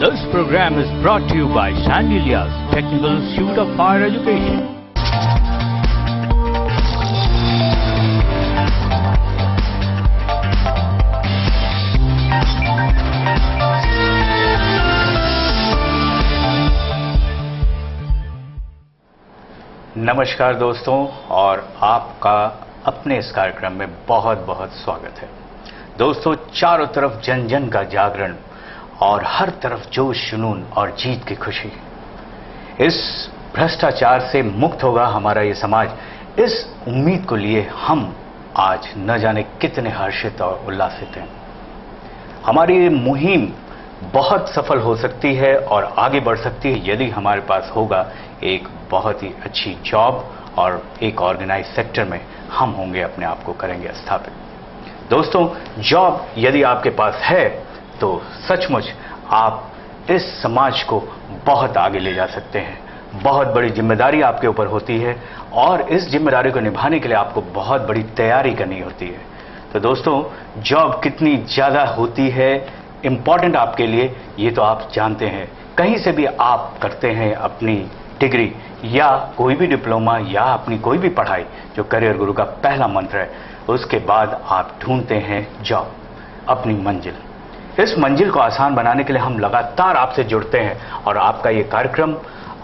This program is brought to you by Sandilia's Technical Institute of Higher Education. नमस्कार दोस्तों, और आपका अपने इस कार्यक्रम में बहुत बहुत स्वागत है। दोस्तों, चारों तरफ जन जन का जागरण और हर तरफ जोश जुनून और जीत की खुशी। इस भ्रष्टाचार से मुक्त होगा हमारा ये समाज, इस उम्मीद को लिए हम आज न जाने कितने हर्षित और उल्लासित हैं। हमारी ये मुहिम बहुत सफल हो सकती है और आगे बढ़ सकती है यदि हमारे पास होगा एक बहुत ही अच्छी जॉब और एक ऑर्गेनाइज सेक्टर में हम होंगे, अपने आप को करेंगे स्थापित। दोस्तों, जॉब यदि आपके पास है तो सचमुच आप इस समाज को बहुत आगे ले जा सकते हैं। बहुत बड़ी जिम्मेदारी आपके ऊपर होती है और इस जिम्मेदारी को निभाने के लिए आपको बहुत बड़ी तैयारी करनी होती है। तो दोस्तों, जॉब कितनी ज्यादा होती है इंपॉर्टेंट आपके लिए, ये तो आप जानते हैं। कहीं से भी आप करते हैं अपनी डिग्री या कोई भी डिप्लोमा या अपनी कोई भी पढ़ाई, जो करियर गुरु का पहला मंत्र है, उसके बाद आप ढूंढते हैं जॉब, अपनी मंजिल। इस मंजिल को आसान बनाने के लिए हम लगातार आपसे जुड़ते हैं और आपका ये कार्यक्रम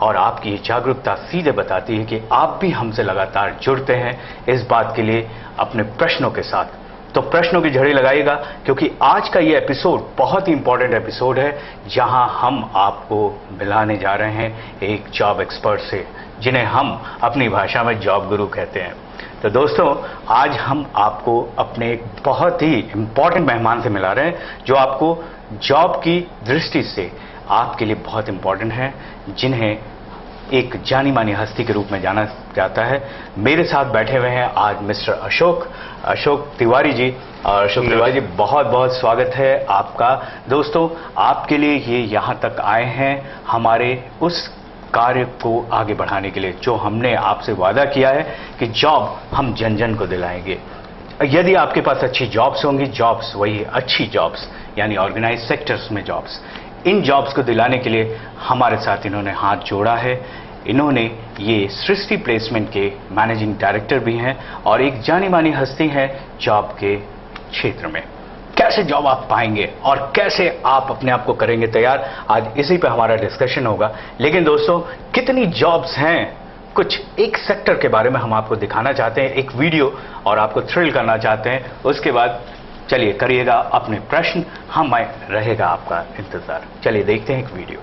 और आपकी ये जागरूकता सीधे बताती है कि आप भी हमसे लगातार जुड़ते हैं इस बात के लिए अपने प्रश्नों के साथ। तो प्रश्नों की झड़ी लगाइएगा, क्योंकि आज का ये एपिसोड बहुत ही इंपॉर्टेंट एपिसोड है, जहां हम आपको मिलाने जा रहे हैं एक जॉब एक्सपर्ट से, जिन्हें हम अपनी भाषा में जॉब गुरु कहते हैं। तो दोस्तों, आज हम आपको अपने एक बहुत ही इंपॉर्टेंट मेहमान से मिला रहे हैं, जो आपको जॉब की दृष्टि से आपके लिए बहुत इंपॉर्टेंट है, जिन्हें एक जानी मानी हस्ती के रूप में जाना जाता है। मेरे साथ बैठे हुए हैं आज मिस्टर अशोक तिवारी जी। और अशोक तिवारी जी, बहुत बहुत स्वागत है आपका। दोस्तों, आपके लिए ये यहाँ तक आए हैं हमारे उस कार्य को आगे बढ़ाने के लिए, जो हमने आपसे वादा किया है कि जॉब हम जन जन को दिलाएंगे। यदि आपके पास अच्छी जॉब्स होंगी, जॉब्स वही अच्छी जॉब्स यानी ऑर्गेनाइज सेक्टर्स में जॉब्स, इन जॉब्स को दिलाने के लिए हमारे साथ इन्होंने हाथ जोड़ा है। इन्होंने ये सृष्टि प्लेसमेंट के मैनेजिंग डायरेक्टर भी हैं और एक जानी मानी हस्ती है जॉब के क्षेत्र में। कैसे जॉब आप पाएंगे और कैसे आप अपने आप को करेंगे तैयार, आज इसी पे हमारा डिस्कशन होगा। लेकिन दोस्तों, कितनी जॉब्स हैं, कुछ एक सेक्टर के बारे में हम आपको दिखाना चाहते हैं, एक वीडियो, और आपको थ्रिल करना चाहते हैं। उसके बाद चलिए करिएगा अपने प्रश्न, हम रहेगा आपका इंतजार। चलिए देखते हैं एक वीडियो।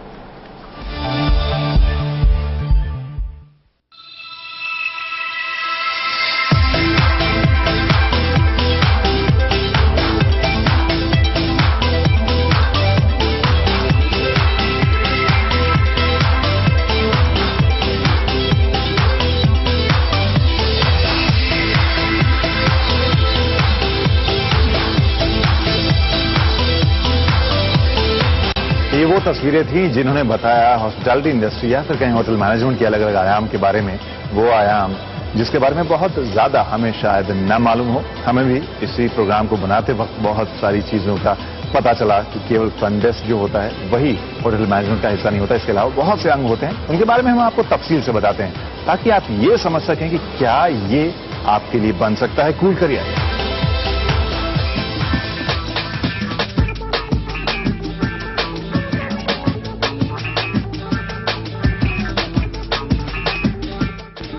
ये वो तस्वीरें थी जिन्होंने बताया हॉस्पिटैलिटी इंडस्ट्री या फिर कहीं होटल मैनेजमेंट के अलग अलग आयाम के बारे में, वो आयाम जिसके बारे में बहुत ज्यादा हमें शायद न मालूम हो। हमें भी इसी प्रोग्राम को बनाते वक्त बहुत सारी चीजों का पता चला कि केवल फ्रंट डेस्क जो होता है वही होटल मैनेजमेंट का हिस्सा नहीं होता, इसके अलावा बहुत से अंग होते हैं। उनके बारे में हम आपको तफसील से बताते हैं ताकि आप ये समझ सकें कि क्या ये आपके लिए बन सकता है कूल करियर।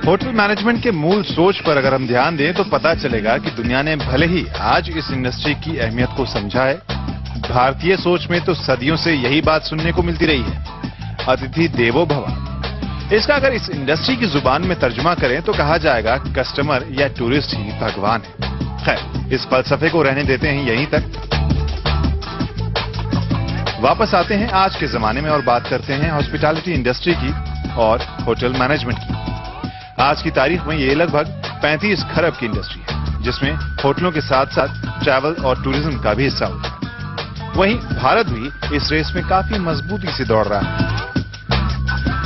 होटल मैनेजमेंट के मूल सोच पर अगर हम ध्यान दें तो पता चलेगा कि दुनिया ने भले ही आज इस इंडस्ट्री की अहमियत को समझा है, भारतीय सोच में तो सदियों से यही बात सुनने को मिलती रही है, अतिथि देवो भव। इसका अगर इस इंडस्ट्री की जुबान में तर्जुमा करें तो कहा जाएगा कस्टमर या टूरिस्ट ही भगवान है। खैर, इस फलसफे को रहने देते हैं यहीं तक। वापस आते हैं आज के जमाने में और बात करते हैं हॉस्पिटैलिटी इंडस्ट्री की और होटल मैनेजमेंट की। आज की तारीख में ये लगभग 35 खरब की इंडस्ट्री है, जिसमें होटलों के साथ साथ ट्रैवल और टूरिज्म का भी हिस्सा होता है। वहीं भारत भी इस रेस में काफी मजबूती से दौड़ रहा है।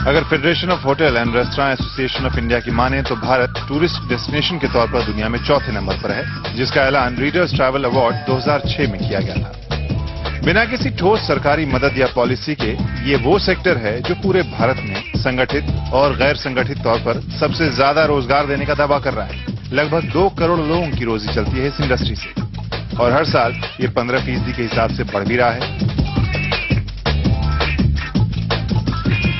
अगर federation of hotel and restaurant association of India की माने तो भारत टूरिस्ट डेस्टिनेशन के तौर पर दुनिया में चौथे नंबर पर है, जिसका ऐलान रीडर्स ट्रैवल अवार्ड 2006 में किया गया था। बिना किसी ठोस सरकारी मदद या पॉलिसी के ये वो सेक्टर है जो पूरे भारत में संगठित और गैर संगठित तौर पर सबसे ज्यादा रोजगार देने का दावा कर रहा है। लगभग 2 करोड़ लोगों की रोजी चलती है इस इंडस्ट्री से और हर साल ये 15% के हिसाब से बढ़ भी रहा है।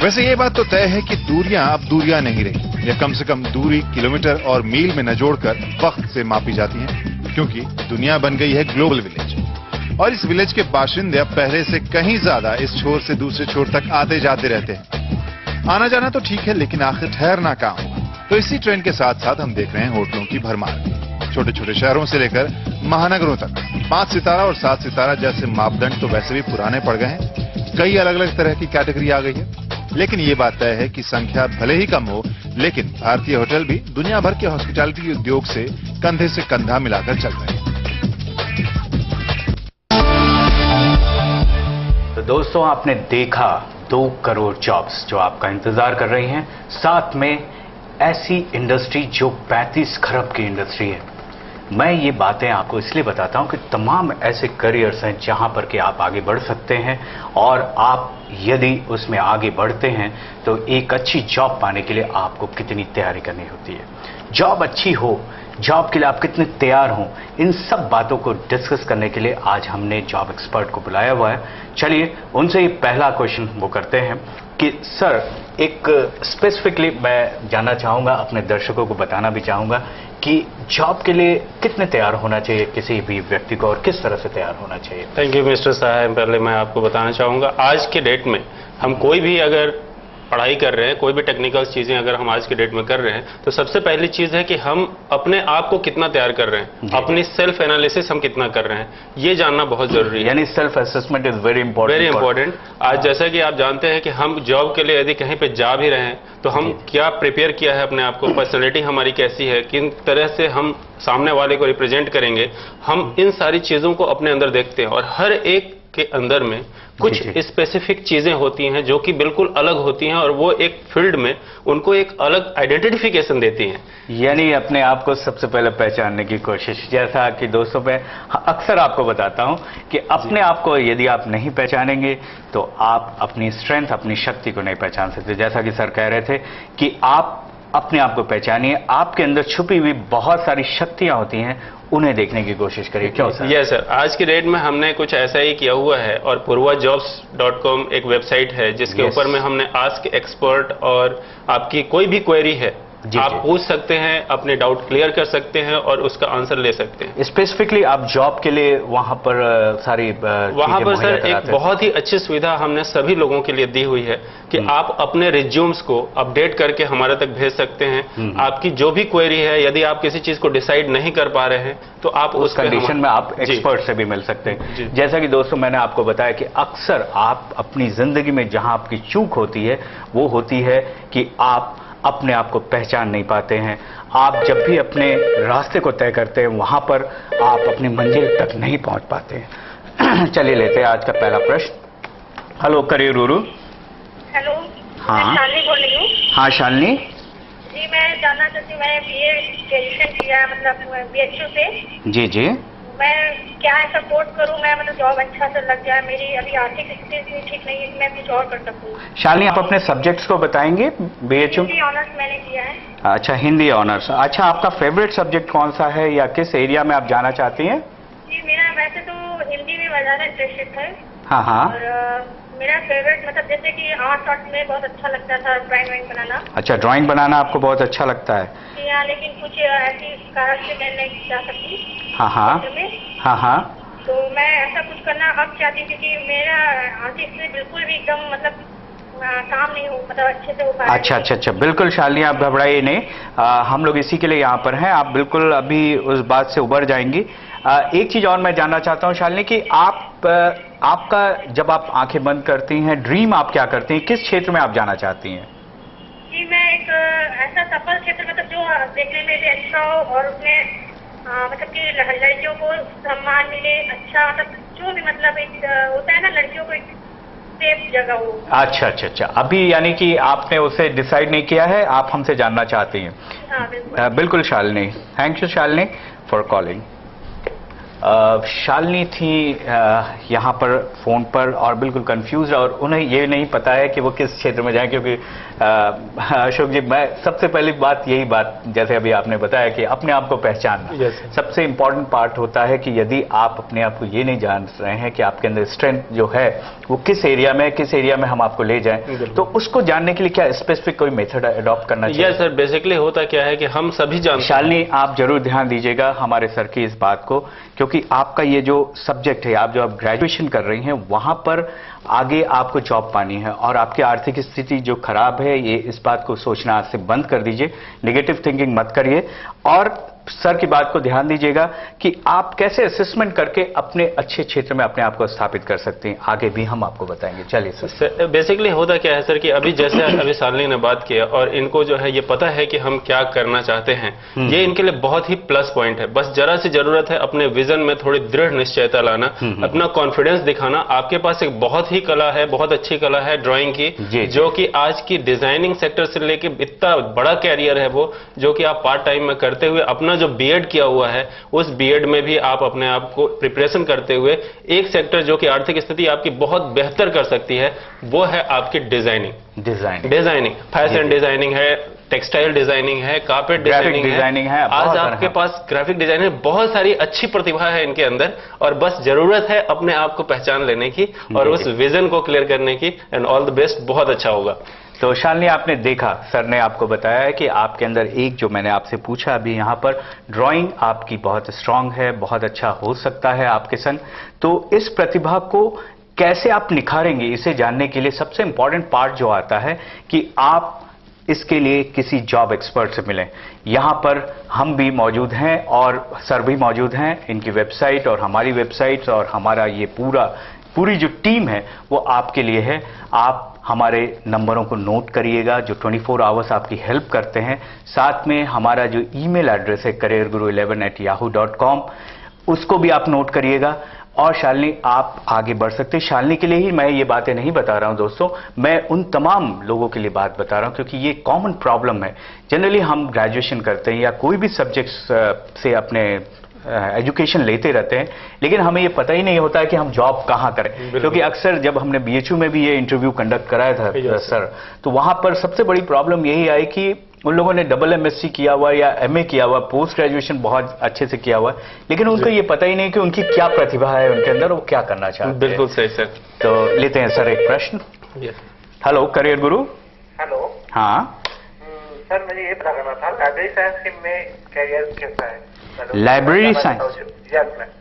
वैसे ये बात तो तय है कि दूरियां अब दूरियां नहीं रही, या कम से कम दूरी किलोमीटर और मील में न जोड़कर वक्त से मापी जाती है, क्योंकि दुनिया बन गई है ग्लोबल विलेज और इस विलेज के बाशिंदे अब पहले से कहीं ज्यादा इस छोर से दूसरे छोर तक आते जाते रहते हैं। आना जाना तो ठीक है, लेकिन आखिर ठहरना कहाँ होगा। तो इसी ट्रेंड के साथ साथ हम देख रहे हैं होटलों की भरमार। छोटे छोटे शहरों से लेकर महानगरों तक 5 सितारा और 7 सितारा जैसे मापदंड तो वैसे भी पुराने पड़ गए हैं। कई अलग अलग तरह की कैटेगरी आ गई है, लेकिन ये बात तय है कि संख्या भले ही कम हो, लेकिन भारतीय होटल भी दुनिया भर के हॉस्पिटैलिटी उद्योग से कंधे से कंधा मिलाकर चल रहे हैं। तो दोस्तों, आपने देखा 2 करोड़ जॉब्स जो आपका इंतजार कर रही हैं, साथ में ऐसी इंडस्ट्री जो 35 खरब की इंडस्ट्री है। मैं ये बातें आपको इसलिए बताता हूं कि तमाम ऐसे करियर्स हैं जहां पर कि आप आगे बढ़ सकते हैं और आप यदि उसमें आगे बढ़ते हैं तो एक अच्छी जॉब पाने के लिए आपको कितनी तैयारी करनी होती है, जॉब अच्छी हो, जॉब के लिए आप कितने तैयार हों, इन सब बातों को डिस्कस करने के लिए आज हमने जॉब एक्सपर्ट को बुलाया हुआ है। चलिए उनसे ये पहला क्वेश्चन वो करते हैं कि सर, एक स्पेसिफिकली मैं जानना चाहूंगा, अपने दर्शकों को बताना भी चाहूंगा कि जॉब के लिए कितने तैयार होना चाहिए किसी भी व्यक्ति को और किस तरह से तैयार होना चाहिए। थैंक यू मिस्टर साहब। पहले मैं आपको बताना चाहूंगा, आज के डेट में हम कोई भी अगर पढ़ाई कर रहे हैं, कोई भी टेक्निकल चीजें अगर हम आज के डेट में कर रहे हैं, तो सबसे पहली चीज है कि हम अपने आप को कितना तैयार कर रहे हैं, अपनी सेल्फ एनालिसिस हम कितना कर रहे हैं, ये जानना बहुत जरूरी है। यानी self assessment is very important. Very important. आज जैसा कि आप जानते हैं कि हम जॉब के लिए यदि कहीं पे जा भी रहे हैं तो हम क्या प्रिपेयर किया है अपने आप को, पर्सनैलिटी हमारी कैसी है, किन तरह से हम सामने वाले को रिप्रेजेंट करेंगे, हम इन सारी चीजों को अपने अंदर देखते हैं और हर एक के अंदर में कुछ स्पेसिफिक चीजें होती हैं जो कि बिल्कुल अलग होती हैं और वो एक फील्ड में उनको एक अलग आइडेंटिफिकेशन देती हैं। यानी अपने आप को सबसे पहले पहचानने की कोशिश, जैसा कि दोस्तों मैं अक्सर आपको बताता हूं कि अपने आप को यदि आप नहीं पहचानेंगे तो आप अपनी स्ट्रेंथ, अपनी शक्ति को नहीं पहचान सकते। जैसा कि सर कह रहे थे कि आप अपने आप को पहचानिए, आपके अंदर छुपी हुई बहुत सारी शक्तियां होती हैं, उन्हें देखने की कोशिश करिए। क्यों सर? यस सर, आज की डेट में हमने कुछ ऐसा ही किया हुआ है और purvajobs.com एक वेबसाइट है जिसके ऊपर में हमने आस्क एक्सपर्ट और आपकी कोई भी क्वेरी है आप पूछ सकते हैं, अपने डाउट क्लियर कर सकते हैं और उसका आंसर ले सकते हैं। स्पेसिफिकली आप जॉब के लिए वहां पर सारी वहां पर सर एक बहुत ही अच्छी सुविधा हमने सभी लोगों के लिए दी हुई है कि आप अपने रिज्यूम्स को अपडेट करके हमारे तक भेज सकते हैं। आपकी जो भी क्वेरी है, यदि आप किसी चीज को डिसाइड नहीं कर पा रहे हैं तो आप उस कंडीशन में आप एक्सपर्ट से भी मिल सकते हैं। जैसा कि दोस्तों मैंने आपको बताया कि अक्सर आप अपनी जिंदगी में जहां आपकी चूक होती है वो होती है कि आप अपने आप को पहचान नहीं पाते हैं। आप जब भी अपने रास्ते को तय करते हैं वहां पर आप अपनी मंजिल तक नहीं पहुंच पाते हैं। चलिए लेते हैं आज का पहला प्रश्न। हेलो करिए रूरू। हेलो। हाँ शालिनी बोल रही हूँ। हाँ शालिनी जी, मैं जानना चाहती हूँ, मैं बीए ग्रेजुएशन किया है, मतलब BHU से। जी जी। मैं क्या ऐसा कोर्स करूँ मैं, मतलब जॉब अच्छा से लग जाए, मेरी अभी आर्थिक स्थिति ठीक नहीं है, मैं कुछ और कर सकूँ। शालिनी आप अपने सब्जेक्ट्स को बताएंगे? BHU हिंदी ऑनर्स मैंने किया है। अच्छा, हिंदी ऑनर्स। अच्छा, आपका फेवरेट सब्जेक्ट कौन सा है या किस एरिया में आप जाना चाहती हैं? जी, मेरा वैसे तो हिंदी में ज्यादा इंटरेस्टेड है। हाँ हाँ। और मेरा फेवरेट मतलब जैसे कि आर्ट में बहुत अच्छा लगता था, ड्राइंग बनाना। अच्छा, ड्राइंग बनाना आपको बहुत अच्छा लगता है? जी हाँ, लेकिन कुछ ऐसी कारण से मैं नहीं जा सकती। हाँ हाँ हाँ हाँ। तो मैं ऐसा कुछ करना अब चाहती हूँ क्योंकि मेरा आर्थिक स्थिति बिल्कुल भी एकदम मतलब काम नहीं हो, मतलब अच्छे से हो पा रहा है। अच्छा अच्छा अच्छा, बिल्कुल शालिनी आप घबराइए नहीं, हम लोग इसी के लिए यहाँ पर हैं। आप बिल्कुल अभी उस बात से उबर जाएंगी। एक चीज और मैं जानना चाहता हूँ शालिनी कि आपका जब आप आंखें बंद करती हैं, ड्रीम आप क्या करती हैं, किस क्षेत्र में आप जाना चाहती हैं? जी, मैं एक ऐसा सफल क्षेत्र मतलब जो देखने में भी अच्छा हो और उसमें मतलब कि लड़कियों को सम्मान मिले, अच्छा मतलब जो भी मतलब एक होता है ना, लड़कियों को एक सेफ जगह हो। अच्छा अच्छा अच्छा, अभी यानी कि आपने उसे डिसाइड नहीं किया है, आप हमसे जानना चाहती हैं? हाँ बिल्कुल। बिल्कुल Shalini, thank you Shalini for calling. Shalini थी यहाँ पर फोन पर और बिल्कुल कंफ्यूज, और उन्हें ये नहीं पता है कि वो किस क्षेत्र में जाएं, क्योंकि अशोक जी, मैं सबसे पहली बात यही बात, जैसे अभी आपने बताया कि अपने आप को पहचानना सबसे इंपॉर्टेंट पार्ट होता है कि यदि आप अपने आप को ये नहीं जान रहे हैं कि आपके अंदर स्ट्रेंथ जो है वो किस एरिया में हम आपको ले जाएं, तो उसको जानने के लिए क्या स्पेसिफिक कोई मेथड अडॉप्ट करना चाहिए? यस सर, बेसिकली होता क्या है कि हम सभी जानते हैं। शालिनी, आप जरूर ध्यान दीजिएगा हमारे सर की इस बात को, क्योंकि आपका ये जो सब्जेक्ट है, आप ग्रेजुएशन कर रही हैं, वहां पर आगे आपको जॉब पानी है, और आपकी आर्थिक स्थिति जो खराब है, ये इस बात को सोचना आज से बंद कर दीजिए, नेगेटिव थिंकिंग मत करिए, और सर की बात को ध्यान दीजिएगा कि आप कैसे असेसमेंट करके अपने अच्छे क्षेत्र में अपने आप को स्थापित कर सकते हैं। आगे भी हम आपको बताएंगे। चलिए सर। बेसिकली होता क्या है सर कि अभी जैसे अभी शालिनी ने बात किया, और इनको जो है ये पता है कि हम क्या करना चाहते हैं, ये इनके लिए बहुत ही प्लस पॉइंट है। बस जरा सी जरूरत है अपने विजन में थोड़ी दृढ़ निश्चयता लाना, अपना कॉन्फिडेंस दिखाना। आपके पास एक बहुत ही कला है, बहुत अच्छी कला है ड्राइंग की, जो कि आज की डिजाइनिंग सेक्टर से लेके इतना बड़ा कैरियर है वो, जो कि आप पार्ट टाइम में करते हुए अपना जो बीएड किया हुआ है, उस बीएड में भी आप अपने आप को प्रिपरेशन करते हुए एक सेक्टर जो कि आर्थिक स्थिति आपकी बहुत बेहतर कर सकती है, वो है आपकी डिजाइनिंग। फैशन डिजाइनिंग है, टेक्सटाइल डिजाइनिंग है, कारपेट डिजाइनिंग है। आज आपके पास ग्राफिक डिजाइनिंग, बहुत सारी अच्छी प्रतिभा है इनके अंदर, और बस जरूरत है अपने आप को पहचान लेने की और उस विजन को क्लियर करने की। एंड ऑल द बेस्ट, बहुत अच्छा होगा। तो शालिनी, आपने देखा, सर ने आपको बताया है कि आपके अंदर एक, जो मैंने आपसे पूछा अभी यहाँ पर, ड्राइंग आपकी बहुत स्ट्रांग है, बहुत अच्छा हो सकता है आपके संग। तो इस प्रतिभा को कैसे आप निखारेंगे, इसे जानने के लिए सबसे इंपॉर्टेंट पार्ट जो आता है कि आप इसके लिए किसी जॉब एक्सपर्ट से मिलें। यहाँ पर हम भी मौजूद हैं और सर भी मौजूद हैं। इनकी वेबसाइट और हमारी वेबसाइट और हमारा ये पूरी जो टीम है वो आपके लिए है। आप हमारे नंबरों को नोट करिएगा जो 24 आवर्स आपकी हेल्प करते हैं। साथ में हमारा जो ईमेल एड्रेस है careerguru11@yahoo.com, उसको भी आप नोट करिएगा। और शालिनी, आप आगे बढ़ सकते हैं। शालिनी के लिए ही मैं ये बातें नहीं बता रहा हूं दोस्तों, मैं उन तमाम लोगों के लिए बात बता रहा हूं, क्योंकि ये कॉमन प्रॉब्लम है। जनरली हम ग्रेजुएशन करते हैं या कोई भी सब्जेक्ट से अपने एजुकेशन लेते रहते हैं, लेकिन हमें ये पता ही नहीं होता है कि हम जॉब कहाँ करें। क्योंकि अक्सर जब हमने बीएचयू में भी ये इंटरव्यू कंडक्ट कराया था सर, तो वहां पर सबसे बड़ी प्रॉब्लम यही आई कि उन लोगों ने डबल एमएससी किया हुआ या एमए किया हुआ, पोस्ट ग्रेजुएशन बहुत अच्छे से किया हुआ है, लेकिन उनको ये पता ही नहीं कि उनकी क्या प्रतिभा है उनके अंदर, वो क्या करना चाहते हैं। बिल्कुल सही सर। तो लेते हैं सर एक प्रश्न। हेलो करियर गुरु। हेलो। हाँ सर, मुझे ये पता करना था, लाइब्रेरी साइंस में कैरियर कैसा है? लाइब्रेरी साइंस,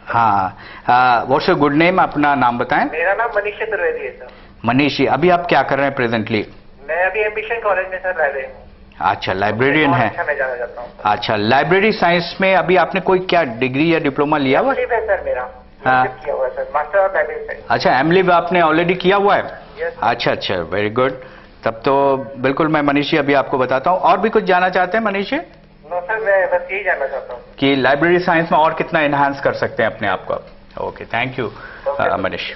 हाँ। व्हाट्स योर गुड नेम, अपना नाम बताएं। मेरा नाम मनीष चतुर्वेदी है सर। मनीष जी, अभी आप क्या कर रहे हैं प्रेजेंटली? मैं अभी एम्बिशन कॉलेज में सर लाइब्रेरी हूँ। अच्छा, लाइब्रेरियन है। अच्छा, मैं जाना चाहता हूँ। अच्छा, लाइब्रेरी साइंस में अभी आपने कोई क्या डिग्री या डिप्लोमा लिया हुआ? एमलिब है सर मेरा। हाँ। किया हुआ है sir, master of library science. अच्छा, एमलिब आपने ऑलरेडी किया हुआ है? यस। अच्छा, वेरी गुड। तब तो बिल्कुल मैं मनीष जी अभी आपको बताता हूँ। और भी कुछ जानना चाहते हैं मनीष जी? नो सर, मैं बस यही जानना चाहता हूँ कि लाइब्रेरी साइंस में और कितना एनहांस कर सकते हैं अपने आप को। Okay, thank you Manish.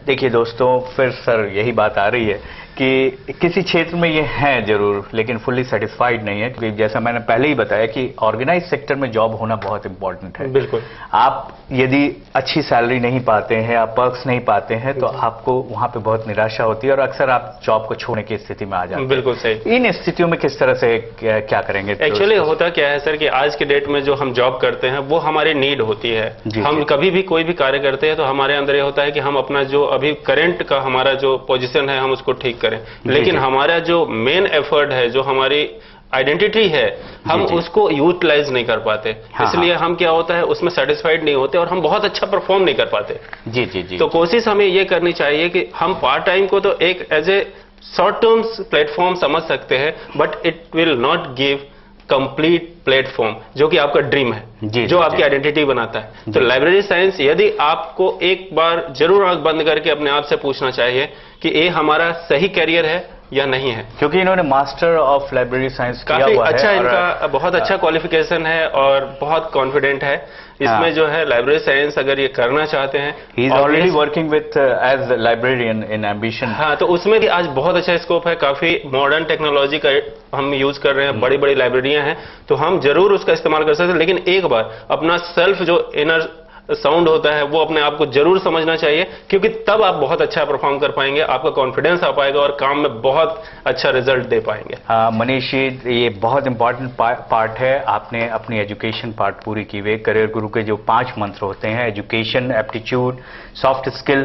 देखिए दोस्तों, फिर सर यही बात आ रही है कि किसी क्षेत्र में ये हैं जरूर, लेकिन फुल्ली सेटिस्फाइड नहीं है, क्योंकि जैसा मैंने पहले ही बताया कि ऑर्गेनाइज सेक्टर में जॉब होना बहुत इंपॉर्टेंट है। बिल्कुल। आप यदि अच्छी सैलरी नहीं पाते हैं, आप पर्क्स नहीं पाते हैं, तो आपको वहां पे बहुत निराशा होती है और अक्सर आप जॉब को छोड़ने की स्थिति में आ जाते हैं। बिल्कुल सही। इन स्थितियों में किस तरह से क्या करेंगे? एक्चुअली होता क्या है सर कि आज के डेट में जो हम जॉब करते हैं वो हमारी नीड होती है। हम कभी भी कोई भी कार्य करते हैं तो हमारे अंदर ये होता है कि हम अपना जो अभी करंट का हमारा जो पोजीशन है हम उसको ठीक करें, लेकिन हमारा जो मेन एफर्ट है, जो हमारी आइडेंटिटी है, हम उसको यूटिलाइज नहीं कर पाते। इसलिए हम क्या होता है उसमें सेटिस्फाइड नहीं होते और हम बहुत अच्छा परफॉर्म नहीं कर पाते। जी। तो कोशिश हमें ये करनी चाहिए कि हम पार्ट टाइम को तो एक as a short term platform समझ सकते हैं, but it will not give complete platform जो कि आपका ड्रीम है, जो आपकी आइडेंटिटी बनाता है। तो लाइब्रेरी साइंस, यदि आपको एक बार जरूर आंख बंद करके अपने आप से पूछना चाहिए कि ये हमारा सही करियर है या नहीं है। क्योंकि इन्होंने मास्टर ऑफ लाइब्रेरी साइंस किया काफी हुआ अच्छा है, इनका बहुत अच्छा क्वालिफिकेशन है और बहुत कॉन्फिडेंट है इसमें जो है लाइब्रेरी साइंस अगर ये करना चाहते हैं। He is already working with as librarian in ambition. हाँ, तो उसमें भी आज बहुत अच्छा स्कोप है, काफी मॉडर्न टेक्नोलॉजी का हम यूज कर रहे हैं, बड़ी बड़ी लाइब्रेरियां हैं, तो हम जरूर उसका इस्तेमाल कर सकते हैं। लेकिन एक बार अपना सेल्फ जो इनर साउंड होता है वो अपने आप को जरूर समझना चाहिए, क्योंकि तब आप बहुत अच्छा परफॉर्म कर पाएंगे, आपका कॉन्फिडेंस आ पाएगा और काम में बहुत अच्छा रिजल्ट दे पाएंगे। मनीष जी, ये बहुत इंपॉर्टेंट पार्ट है। आपने अपनी एजुकेशन पार्ट पूरी की हुई। करियर गुरु के जो 5 मंत्र होते हैं, एजुकेशन, एप्टीट्यूड, सॉफ्ट स्किल,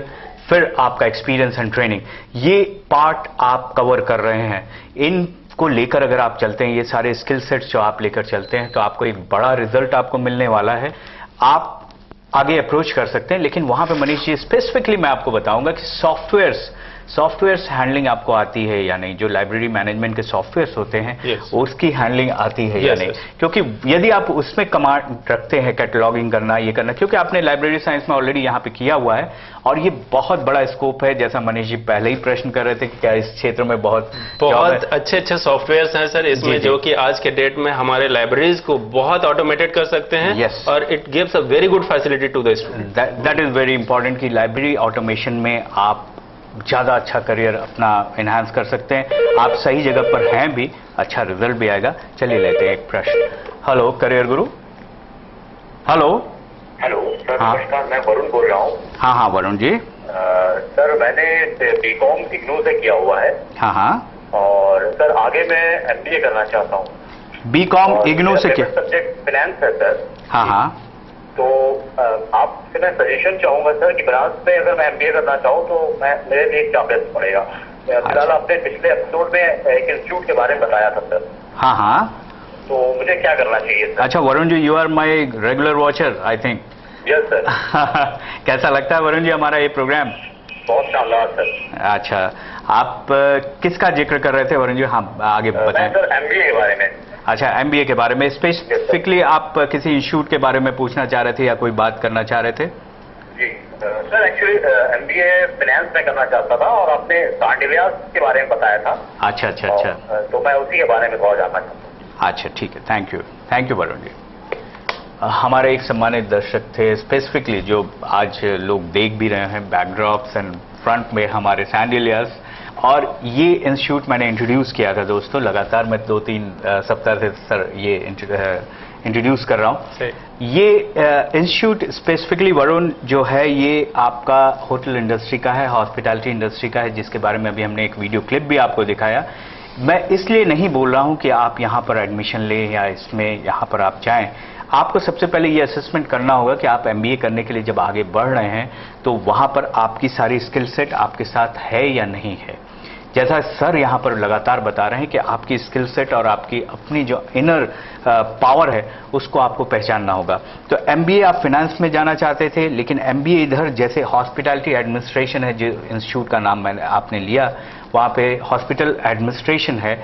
फिर आपका एक्सपीरियंस एंड ट्रेनिंग, ये पार्ट आप कवर कर रहे हैं। इनको लेकर अगर आप चलते हैं, ये सारे स्किल सेट्स जो आप लेकर चलते हैं, तो आपको एक बड़ा रिजल्ट आपको मिलने वाला है। आप आगे अप्रोच कर सकते हैं। लेकिन वहां पे मनीष जी स्पेसिफिकली मैं आपको बताऊंगा कि सॉफ्टवेयर्स हैंडलिंग आपको आती है या नहीं, जो लाइब्रेरी मैनेजमेंट के सॉफ्टवेयर्स होते हैं उसकी हैंडलिंग आती है या नहीं। क्योंकि यदि आप उसमें कमांड रखते हैं, कैटलॉगिंग करना, ये करना, क्योंकि आपने लाइब्रेरी साइंस में ऑलरेडी यहाँ पे किया हुआ है और ये बहुत बड़ा स्कोप है। जैसा मनीष जी पहले ही प्रश्न कर रहे थे कि क्या इस क्षेत्र में बहुत अच्छे सॉफ्टवेयर हैं सर इसमें, जो कि आज के डेट में हमारे लाइब्रेरीज को बहुत ऑटोमेटेड कर सकते हैं और it gives a very good facility to the student. That is very important कि लाइब्रेरी ऑटोमेशन में आप ज्यादा अच्छा करियर अपना एनहांस कर सकते हैं। आप सही जगह पर हैं भी, अच्छा रिजल्ट भी आएगा। चलिए लेते हैं एक प्रश्न। हेलो करियर गुरु। हेलो सर, नमस्कार, मैं वरुण बोल रहा हूँ। हाँ वरुण जी। सर, मैंने बीकॉम इग्नू से किया हुआ है। हाँ और सर आगे मैं MBA करना चाहता हूँ। बीकॉम इग्नू से क्या? सब्जेक्ट फाइनेंस है सर। हाँ तो आपसे मैं सजेशन चाहूंगा सर कि बनारस में अगर मैं MBA करना चाहूँ तो मेरे लिए क्या बेस्ट पड़ेगा। फिलहाल आपने पिछले एपिसोड में एक इंस्टीट्यूट के बारे में बताया था सर। हाँ तो मुझे क्या करना चाहिए सर? अच्छा Varun ji, you are my regular watcher I think. Yes sir. कैसा लगता है वरुण जी हमारा ये प्रोग्राम? बहुत शानदार सर। अच्छा, आप किसका जिक्र कर रहे थे वरुण जी? हाँ आगे बताएं। सर MBA के बारे में। अच्छा, MBA के बारे में स्पेसिफिकली आप किसी इंस्टीट्यूट के बारे में पूछना चाह रहे थे या कोई बात करना चाह रहे थे? जी सर, एक्चुअली MBA फाइनेंस में करना चाहता था और आपने सांडिलियास के बारे में बताया था। अच्छा। तो मैं उसी के बारे में थोड़ा जानना चाहता हूँ। अच्छा ठीक है, थैंक यू वरुण जी। हमारे एक सम्मानित दर्शक थे स्पेसिफिकली, जो आज लोग देख भी रहे हैं बैकड्रॉप्स एंड फ्रंट में हमारे सैंडिलियास, और ये इंस्टीट्यूट मैंने इंट्रोड्यूस किया था दोस्तों। लगातार मैं 2-3 सप्ताह से सर ये इंट्रोड्यूस कर रहा हूँ। ये इंस्टीट्यूट स्पेसिफिकली वरुण जो है, ये आपका होटल इंडस्ट्री का है, हॉस्पिटैलिटी इंडस्ट्री का है, जिसके बारे में अभी हमने एक वीडियो क्लिप भी आपको दिखाया। मैं इसलिए नहीं बोल रहा हूं कि आप यहां पर एडमिशन लें या इसमें यहां पर आप जाएं। आपको सबसे पहले ये असेसमेंट करना होगा कि आप MBA करने के लिए जब आगे बढ़ रहे हैं तो वहां पर आपकी सारी स्किल सेट आपके साथ है या नहीं है। जैसा सर यहां पर लगातार बता रहे हैं कि आपकी स्किल सेट और आपकी अपनी जो इनर पावर है उसको आपको पहचानना होगा। तो MBA आप फाइनेंस में जाना चाहते थे, लेकिन MBA इधर जैसे हॉस्पिटैलिटी एडमिनिस्ट्रेशन है, जो इंस्टीट्यूट का नाम आपने लिया, वहां पे हॉस्पिटल एडमिनिस्ट्रेशन है,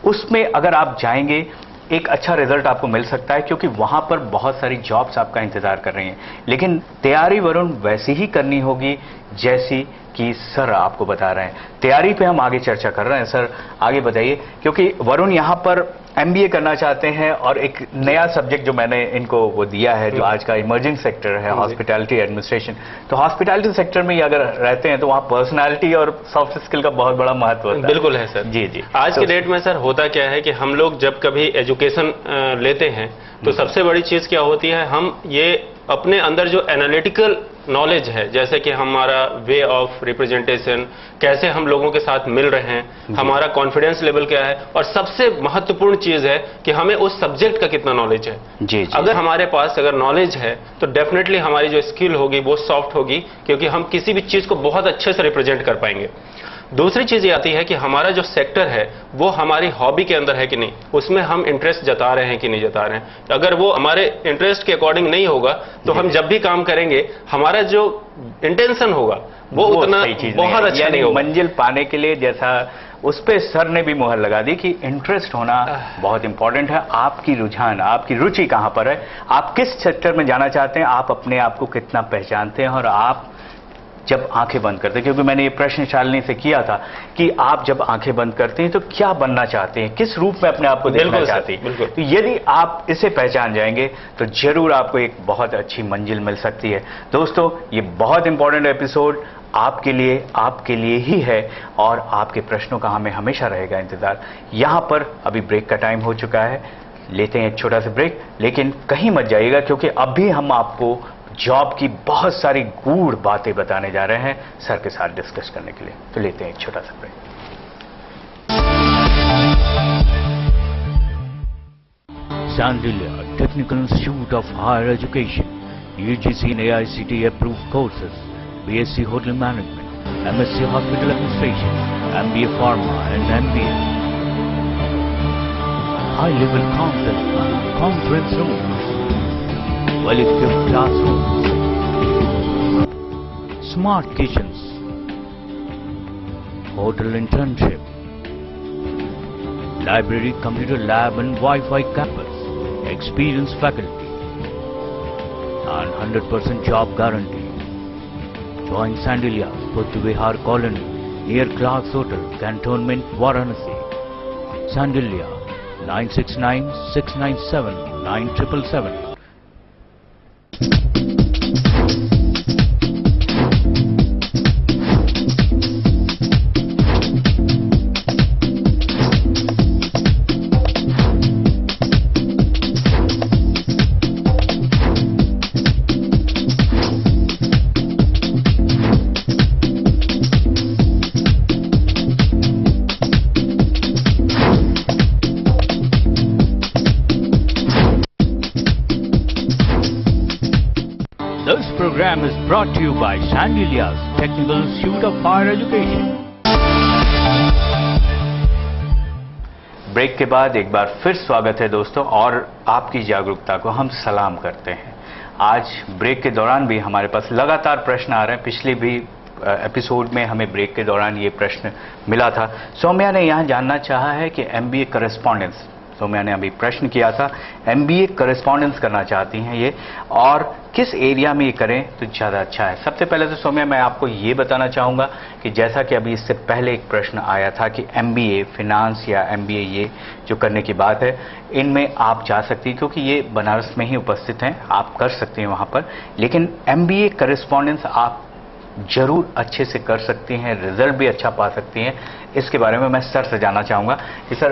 उसमें अगर आप जाएंगे एक अच्छा रिजल्ट आपको मिल सकता है, क्योंकि वहां पर बहुत सारी जॉब्स आपका इंतजार कर रही हैं। लेकिन तैयारी वरुण वैसी ही करनी होगी जैसी कि सर आपको बता रहे हैं। तैयारी पे हम आगे चर्चा कर रहे हैं। सर आगे बताइए, क्योंकि वरुण यहां पर MBA करना चाहते हैं और एक नया सब्जेक्ट जो मैंने इनको वो दिया है, जो आज का इमर्जिंग सेक्टर है, हॉस्पिटैलिटी एडमिनिस्ट्रेशन। तो हॉस्पिटैलिटी सेक्टर में अगर रहते हैं तो वहाँ पर्सनालिटी और सॉफ्ट स्किल का बहुत बड़ा महत्व होता है। बिल्कुल है सर। जी। आज के डेट में सर होता क्या है कि हम लोग जब कभी एजुकेशन लेते हैं तो सबसे बड़ी चीज क्या होती है, हम ये अपने अंदर जो एनालिटिकल नॉलेज है, जैसे कि हमारा वे ऑफ रिप्रेजेंटेशन, कैसे हम लोगों के साथ मिल रहे हैं, हमारा कॉन्फिडेंस लेवल क्या है, और सबसे महत्वपूर्ण चीज है कि हमें उस सब्जेक्ट का कितना नॉलेज है। जी। अगर हमारे पास अगर नॉलेज है तो डेफिनेटली हमारी जो स्किल होगी वो सॉफ्ट होगी, क्योंकि हम किसी भी चीज को बहुत अच्छे से रिप्रेजेंट कर पाएंगे। दूसरी चीज ये आती है कि हमारा जो सेक्टर है वो हमारी हॉबी के अंदर है कि नहीं, उसमें हम इंटरेस्ट जता रहे हैं कि नहीं जता रहे हैं। अगर वो हमारे इंटरेस्ट के अकॉर्डिंग नहीं होगा तो हम जब भी काम करेंगे हमारा जो इंटेंशन होगा वो उतना बहुत अच्छा नहीं होगा। मंजिल पाने के लिए, जैसा उस पे सर ने भी मुहर लगा दी कि इंटरेस्ट होना बहुत इंपॉर्टेंट है। आपकी रुझान, आपकी रुचि कहां पर है, आप किस सेक्टर में जाना चाहते हैं, आप अपने आप को कितना पहचानते हैं और आप जब आंखें बंद करते हैं, क्योंकि मैंने ये प्रश्न शालिनी से किया था कि आप जब आंखें बंद करते हैं तो क्या बनना चाहते हैं, किस रूप में अपने आप को देखना चाहते हैं। तो यदि आप इसे पहचान जाएंगे तो जरूर आपको एक बहुत अच्छी मंजिल मिल सकती है। दोस्तों, ये बहुत इंपॉर्टेंट एपिसोड आपके लिए ही है और आपके प्रश्नों का हमें हमेशा रहेगा इंतजार। यहां पर अभी ब्रेक का टाइम हो चुका है, लेते हैं एक छोटा सा ब्रेक, लेकिन कहीं मत जाइएगा क्योंकि अभी हम आपको जॉब की बहुत सारी गूढ़ बातें बताने जा रहे हैं सर के साथ डिस्कस करने के लिए। तो लेते हैं एक छोटा सा break. Sandilya Technical Institute of Higher Education, UGC and AICTE approved courses, BSc Hotel Management, MSc Hospital Administration, MBA Pharma and MBA. High-level conference rooms, well-equipped classrooms, smart kitchens, hotel internship, library, computer lab and Wi-Fi campus, experienced faculty, and 100% job guarantee. Join Sandilya, Puttuvihar Colony, near Clark's Hotel, Cantonment, Varanasi. Sandilya, 969-697-9777. This program is brought to you by Sandilya's Technical Institute of Higher Education. Break के बाद एक बार फिर स्वागत है दोस्तों, और आपकी जागरूकता को हम सलाम करते हैं। आज ब्रेक के दौरान भी हमारे पास लगातार प्रश्न आ रहे हैं। पिछले भी एपिसोड में हमें ब्रेक के दौरान ये प्रश्न मिला था। सौम्या ने यहाँ जानना चाहा है कि MBA करस्पॉन्डेंस, सौम्या ने अभी प्रश्न किया था, MBA करस्पॉन्डेंस करना चाहती हैं ये, और किस एरिया में ये करें तो ज़्यादा अच्छा है। सबसे पहले तो सौम्या मैं आपको ये बताना चाहूँगा कि जैसा कि अभी इससे पहले एक प्रश्न आया था कि MBA फिनांस या MBA ये जो करने की बात है, इनमें आप जा सकती हैं क्योंकि ये बनारस में ही उपस्थित हैं, आप कर सकते हैं वहाँ पर। लेकिन MBA करस्पॉन्डेंस आप जरूर अच्छे से कर सकती हैं, रिजल्ट भी अच्छा पा सकती हैं। इसके बारे में मैं सर से जानना चाहूँगा कि सर,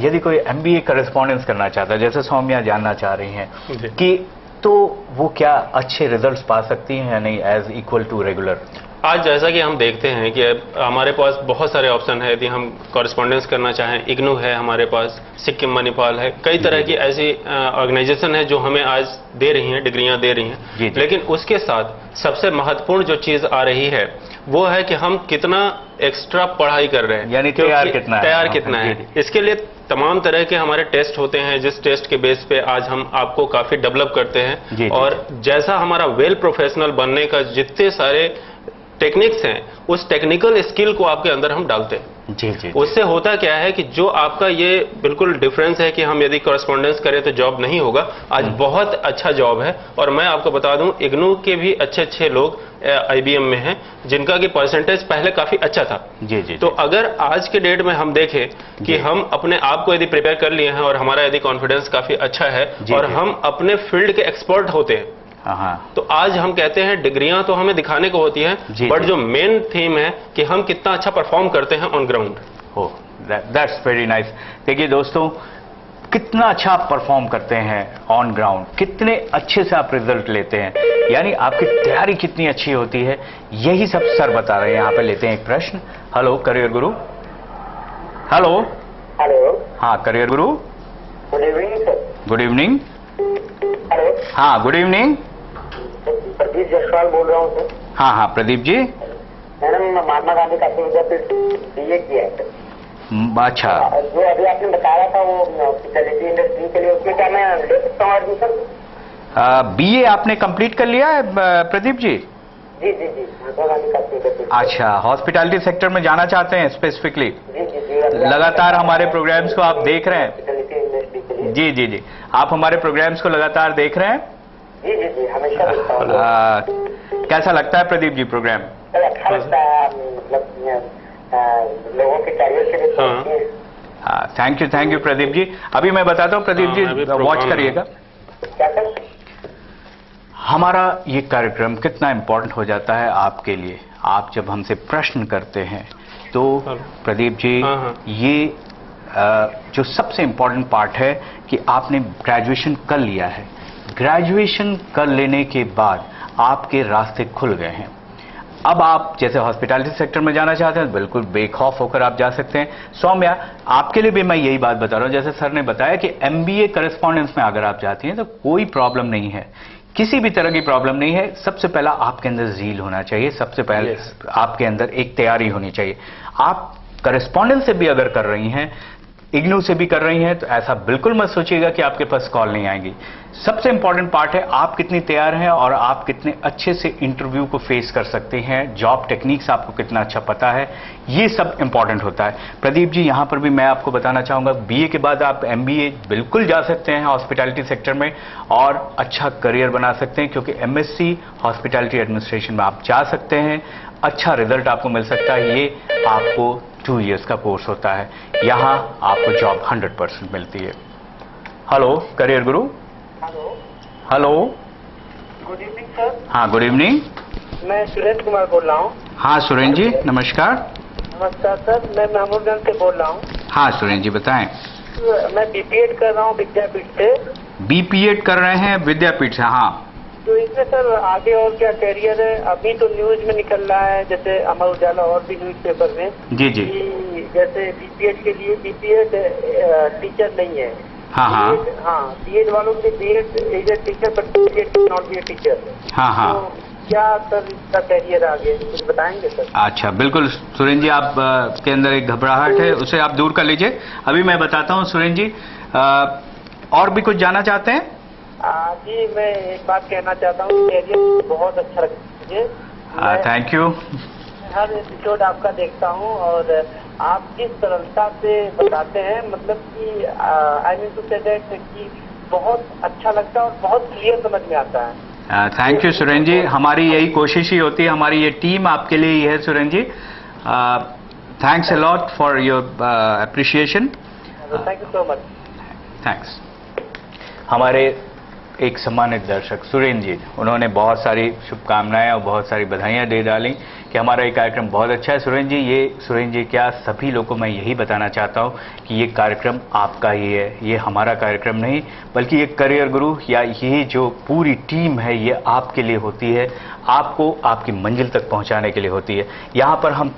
यदि कोई MBA करस्पॉन्डेंस करना चाहता है, जैसे सौम्या जानना चाह रही हैं कि, तो वो क्या अच्छे रिजल्ट्स पा सकती हैं या नहीं एज इक्वल टू रेगुलर? आज जैसा कि हम देखते हैं कि हमारे पास बहुत सारे ऑप्शन है। यदि हम कॉरेस्पॉन्डेंस करना चाहें, इग्नू है हमारे पास, सिक्किम मणिपाल है, कई तरह की ऐसी ऑर्गेनाइजेशन है जो हमें आज दे रही हैं, डिग्रियां दे रही हैं। लेकिन उसके साथ सबसे महत्वपूर्ण जो चीज आ रही है वो है कि हम कितना एक्स्ट्रा पढ़ाई कर रहे हैं, यानी तैयार कितना है। इसके लिए तमाम तरह के हमारे टेस्ट होते हैं, जिस टेस्ट के बेस पे आज हम आपको काफी डेवलप करते हैं। और जैसा हमारा वेल प्रोफेशनल बनने का जितने सारे टेक्निक्स हैं, उस टेक्निकल स्किल को आपके अंदर हम डालते हैं। उससे होता क्या है कि जो आपका ये बिल्कुल डिफरेंस है कि हम यदि कॉरेस्पॉन्डेंस करें तो जॉब नहीं होगा, आज बहुत अच्छा जॉब है। और मैं आपको बता दूं, इग्नू के भी अच्छे लोग IBM में हैं जिनका कि परसेंटेज पहले काफी अच्छा था। तो अगर आज के डेट में हम देखें कि हम अपने आप को यदि प्रिपेयर कर लिए हैं और हमारा यदि कॉन्फिडेंस काफी अच्छा है और हम अपने फील्ड के एक्सपर्ट होते हैं, तो आज हम कहते हैं डिग्रियां तो हमें दिखाने को होती हैं, बट जो मेन थीम है कि हम कितना अच्छा परफॉर्म करते हैं on ground. That's very nice. देखिए दोस्तों, कितना अच्छा आप परफॉर्म करते हैं ऑन ग्राउंड, कितने अच्छे से आप रिजल्ट लेते हैं, यानी आपकी तैयारी कितनी अच्छी होती है, यही सब सर बता रहे हैं। यहाँ पे लेते हैं एक प्रश्न। हेलो करियर गुरु। हेलो। हाँ करियर गुरु। Good evening sir. Good evening. Hello. हाँ गुड इवनिंग। प्रदीप जसवाल बोल रहा हूँ सर। हाँ प्रदीप जी। मैंने महात्मा गांधी काशी विद्यापीठ BA किया है। अच्छा, जो अभी आपने बताया था वो हॉस्पिटैलिटी इंडस्ट्री के लिए, उसमें क्या मैं ले सकता हूँ एडमिशन? BA आपने कंप्लीट कर लिया है प्रदीप जी? जी महात्मा गांधी काशी विद्यापीठ। अच्छा, हॉस्पिटैलिटी सेक्टर में जाना चाहते हैं स्पेसिफिकली? जी। लगातार हमारे प्रोग्राम्स को आप देख रहे हैं? जी, आप हमारे प्रोग्राम्स को लगातार देख रहे हैं? जी हमेशा देखता हूँ। कैसा लगता है प्रदीप जी प्रोग्राम? सर अच्छा लगता है, मतलब लोगों के कैरियर के लिए। हाँ, थैंक यू प्रदीप जी। अभी मैं बताता हूँ प्रदीप जी, वॉच करिएगा। क्या सर? हमारा ये कार्यक्रम कितना इम्पोर्टेंट हो जाता है आपके लिए। आप जब हमसे प्रश्न करते हैं तो प्रदीप जी, ये जो सबसे इम्पोर्टेंट पार्ट है कि आपने ग्रेजुएशन कर लिया है। ग्रेजुएशन कर लेने के बाद आपके रास्ते खुल गए हैं। अब आप जैसे हॉस्पिटैलिटी सेक्टर में जाना चाहते हैं, बिल्कुल बेखौफ होकर आप जा सकते हैं। सौम्या, आपके लिए भी मैं यही बात बता रहा हूं, जैसे सर ने बताया कि एमबीए करस्पॉन्डेंस में अगर आप जाती हैं तो कोई प्रॉब्लम नहीं है, किसी भी तरह की प्रॉब्लम नहीं है। सबसे पहला आपके अंदर ज़ील होना चाहिए, सबसे पहले आपके अंदर एक तैयारी होनी चाहिए। आप करस्पॉन्डेंस से भी अगर कर रही हैं, इग्नू से भी कर रही हैं, तो ऐसा बिल्कुल मत सोचिएगा कि आपके पास कॉल नहीं आएंगी। सबसे इंपॉर्टेंट पार्ट है आप कितनी तैयार हैं और आप कितने अच्छे से इंटरव्यू को फेस कर सकते हैं, जॉब टेक्निक्स आपको कितना अच्छा पता है, ये सब इंपॉर्टेंट होता है। प्रदीप जी, यहां पर भी मैं आपको बताना चाहूंगा, बीए के बाद आप एमबीए बिल्कुल जा सकते हैं हॉस्पिटैलिटी सेक्टर में और अच्छा करियर बना सकते हैं, क्योंकि एमएससी हॉस्पिटैलिटी एडमिनिस्ट्रेशन में आप जा सकते हैं, अच्छा रिजल्ट आपको मिल सकता है। ये आपको 2 इयर्स का कोर्स होता है, यहां आपको जॉब 100% मिलती है। हेलो करियर गुरु। Hello, good evening sir. हाँ, गुड इवनिंग। मैं सुरेंद्र कुमार बोल रहा हूँ। हाँ सुरेंद्र जी, नमस्कार। नमस्कार सर, मैं महमूदगंज से बोल रहा हूँ। हाँ सुरेंद्र जी, बताएं। मैं बीपीएड कर रहा हूँ विद्यापीठ से। बीपीएड कर रहे हैं विद्यापीठ से? हाँ। तो इसमें सर आगे और क्या कैरियर है? अभी तो न्यूज में निकल रहा है, जैसे अमर उजाला और भी न्यूज पेपर में, जी जी, जैसे बीपीएड के लिए बीपीएड टीचर नहीं है। हाँ हाँ हाँ, बीएड वालों के BEd is a teacher but BEd not be a teacher. हाँ हाँ। तो क्या सर इसका कैरियर आगे कुछ बताएंगे सर? अच्छा, बिल्कुल सुरेंद्र जी, आप के अंदर एक घबराहट है, उसे आप दूर कर लीजिए। अभी मैं बताता हूँ सुरेंद्र जी, और भी कुछ जानना चाहते हैं? जी, मैं एक बात कहना चाहता हूँ, कैरियर बहुत अच्छा लगता है मुझे। Thank you. हर एपिसोड आपका देखता हूँ और आप जिस सरलता से बताते हैं, मतलब कि I mean to say that कि बहुत अच्छा लगता है और बहुत क्लियर समझ में आता है। थैंक यू सुरेंद्र जी, हमारी यही कोशिश ही होती है, हमारी ये टीम आपके लिए ही है Surendra ji. Thanks a lot for your appreciation. Thank you so much. Thanks. हमारे एक सम्मानित दर्शक सुरेंद्र जी, उन्होंने बहुत सारी शुभकामनाएं और बहुत सारी बधाइयां दे डाली कि हमारा ये कार्यक्रम बहुत अच्छा है। सुरेंद्र जी, क्या सभी लोगों को मैं यही बताना चाहता हूं कि ये कार्यक्रम आपका ही है, ये हमारा कार्यक्रम नहीं, बल्कि ये करियर गुरु या ये जो पूरी टीम है ये आपके लिए होती है, आपको आपकी मंजिल तक पहुंचाने के लिए होती है। यहाँ पर हम